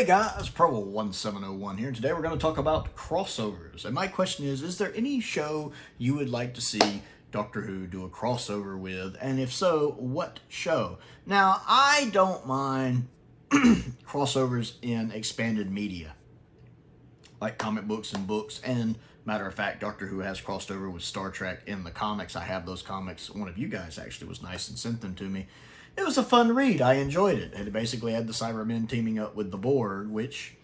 Hey guys, Prowl 1701 here. Today we're going to talk about crossovers. And my question is there any show you would like to see Doctor Who do a crossover with? And if so, what show? Now, I don't mind crossovers in expanded media, like comic books and books. And matter of fact, Doctor Who has crossed over with Star Trek in the comics. I have those comics. One of you guys actually was nice and sent them to me. It was a fun read. I enjoyed it. It basically had the Cybermen teaming up with the Borg, which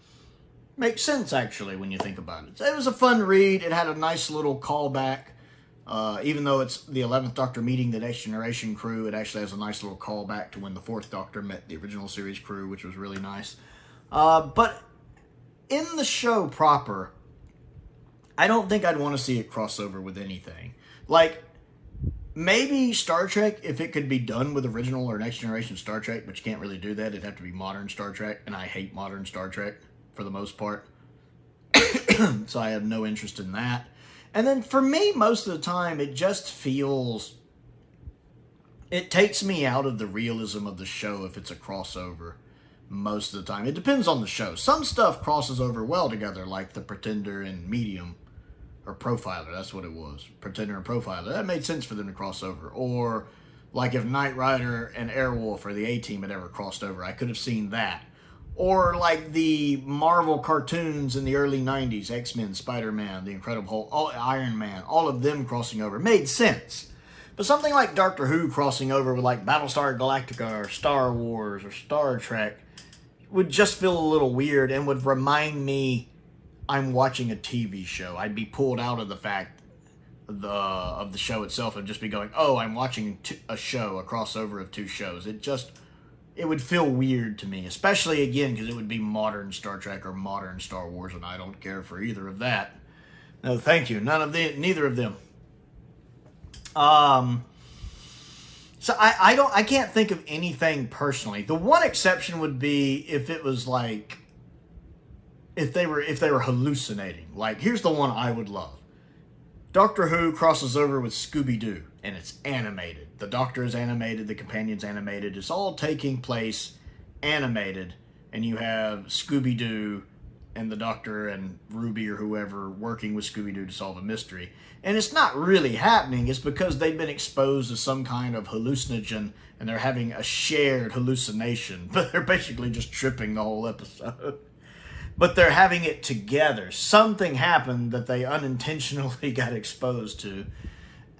makes sense, actually, when you think about it. It was a fun read. It had a nice little callback. Even though it's the 11th Doctor meeting the Next Generation crew, it actually has a nice little callback to when the 4th Doctor met the original series crew, which was really nice. But in the show proper, I don't think I'd want to see it cross over with anything. Like, maybe Star Trek, if it could be done with original or Next Generation Star Trek, but you can't really do that. It'd have to be modern Star Trek, and I hate modern Star Trek for the most part. So I have no interest in that. And then for me, most of the time, it just feels... it takes me out of the realism of the show if it's a crossover most of the time. It depends on the show. Some stuff crosses over well together, like The Pretender and Medium. Or Profiler, that's what it was. Pretender and Profiler. That made sense for them to cross over. Or, like if Knight Rider and Airwolf or the A-Team had ever crossed over, I could have seen that. Or like the Marvel cartoons in the early 90s, X-Men, Spider-Man, The Incredible Hulk, Iron Man, all of them crossing over made sense. But something like Doctor Who crossing over with like Battlestar Galactica or Star Wars or Star Trek would just feel a little weird and would remind me I'm watching a TV show. I'd be pulled out of the fact of the show itself and just be going, oh, I'm watching a show, a crossover of two shows. It would feel weird to me, especially, again, because it would be modern Star Trek or modern Star Wars, and I don't care for either of that. No, thank you. Neither of them. So I can't think of anything personally. The one exception would be if it was like, if they were hallucinating. Like, here's the one I would love. Doctor Who crosses over with Scooby-Doo, and it's animated. The Doctor is animated, the Companion's animated. It's all taking place animated, and you have Scooby-Doo and the Doctor and Ruby or whoever working with Scooby-Doo to solve a mystery. And it's not really happening. It's because they've been exposed to some kind of hallucinogen, and they're having a shared hallucination. But they're basically just tripping the whole episode. But they're having it together. Something happened that they unintentionally got exposed to.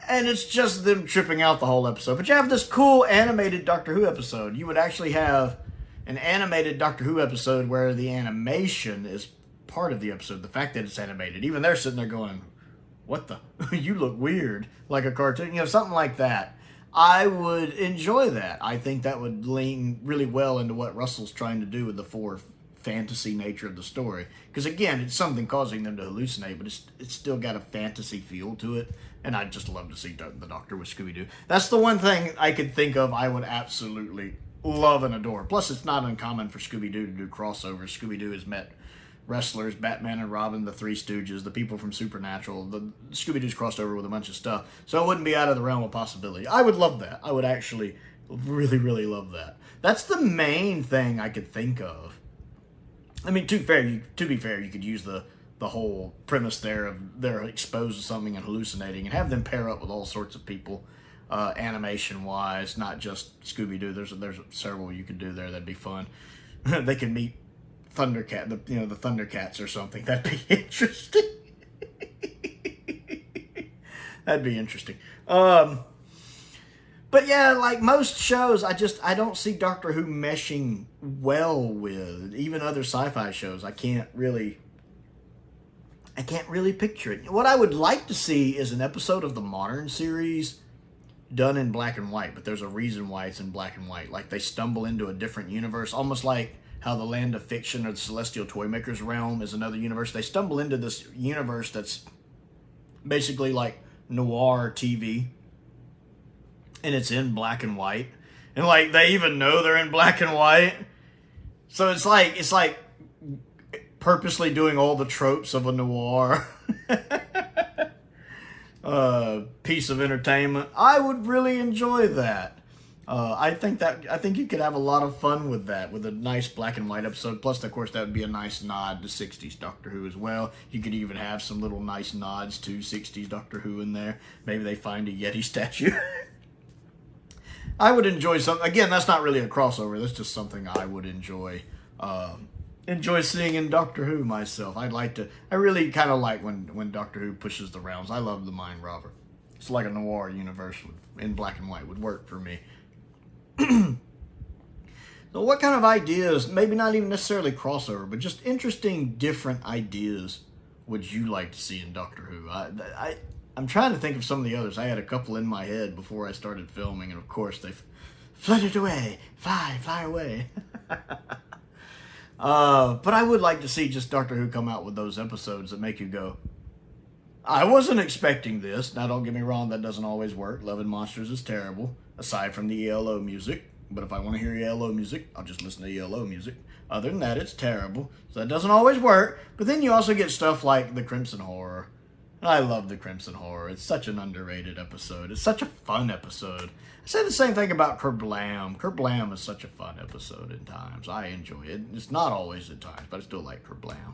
And it's just them tripping out the whole episode. But you have this cool animated Doctor Who episode. You would actually have an animated Doctor Who episode where the animation is part of the episode. The fact that it's animated. Even they're sitting there going, what the? You look weird. Like a cartoon. You know, something like that. I would enjoy that. I think that would lean really well into what Russell's trying to do with the fantasy nature of the story, because again, it's something causing them to hallucinate, but it's still got a fantasy feel to it, and I'd just love to see the Doctor with Scooby-Doo. That's the one thing I could think of I would absolutely love and adore. Plus, it's not uncommon for Scooby-Doo to do crossovers. Scooby-Doo has met wrestlers, Batman and Robin, the Three Stooges, the people from Supernatural. The Scooby-Doo's crossed over with a bunch of stuff, so it wouldn't be out of the realm of possibility. I would love that. I would actually really, really love that. That's the main thing I could think of. I mean, to be fair, you could use the whole premise there of they're exposed to something and hallucinating, and have them pair up with all sorts of people, animation-wise, not just Scooby-Doo. There's several you could do there. That'd be fun. They could meet Thundercat, the Thundercats or something. That'd be interesting. That'd be interesting. But yeah, like most shows, I don't see Doctor Who meshing well with even other sci-fi shows. I can't really picture it. What I would like to see is an episode of the modern series done in black and white, but there's a reason why it's in black and white. Like they stumble into a different universe, almost like how the Land of Fiction or the Celestial Toymaker's realm is another universe. They stumble into this universe that's basically like noir TV. And it's in black and white. And like they even know they're in black and white. So it's like purposely doing all the tropes of a noir piece of entertainment. I would really enjoy that. I think you could have a lot of fun with that, with a nice black and white episode. Plus, of course, that would be a nice nod to 60s Doctor Who as well. You could even have some little nice nods to 60s Doctor Who in there. Maybe they find a Yeti statue. I would enjoy something. Again, that's not really a crossover. That's just something I would enjoy. Enjoy seeing in Doctor Who myself. I really kind of like when Doctor Who pushes the realms. I love the Mind Robber. It's like a noir universe in black and white would work for me. So what kind of ideas, maybe not even necessarily crossover, but just interesting, different ideas would you like to see in Doctor Who? I'm trying to think of some of the others. I had a couple in my head before I started filming, and of course they fluttered away. Fly away. But I would like to see just Doctor Who come out with those episodes that make you go, I wasn't expecting this. Now, don't get me wrong, that doesn't always work. Love and Monsters is terrible, aside from the ELO music. But if I want to hear ELO music, I'll just listen to ELO music. Other than that, it's terrible. So that doesn't always work. But then you also get stuff like the Crimson Horror. And I love the Crimson Horror. It's such an underrated episode. It's such a fun episode. I say the same thing about Kerblam. Kerblam is such a fun episode at times. I enjoy it. It's not always at times, but I still like Kerblam.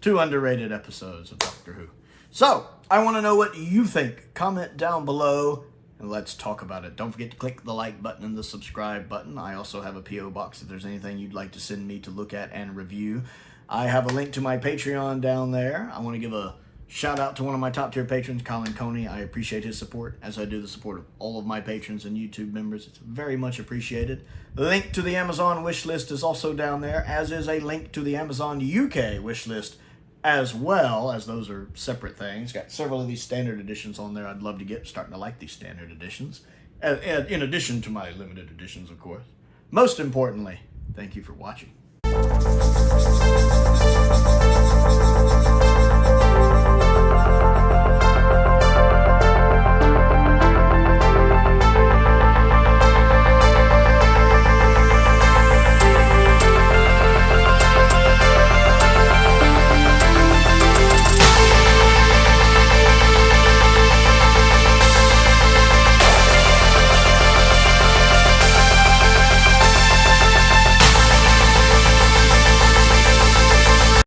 2 underrated episodes of Doctor Who. So, I want to know what you think. Comment down below, and let's talk about it. Don't forget to click the like button and the subscribe button. I also have a P.O. box if there's anything you'd like to send me to look at and review. I have a link to my Patreon down there. I want to give a shout out to one of my top tier patrons, Colin Coney. I appreciate his support, as I do the support of all of my patrons and YouTube members. It's very much appreciated. The link to the Amazon wish list is also down there, as is a link to the Amazon UK wish list, as well, as those are separate things. Got several of these standard editions on there I'd love to get. Starting to like these standard editions. In addition to my limited editions, of course. Most importantly, thank you for watching.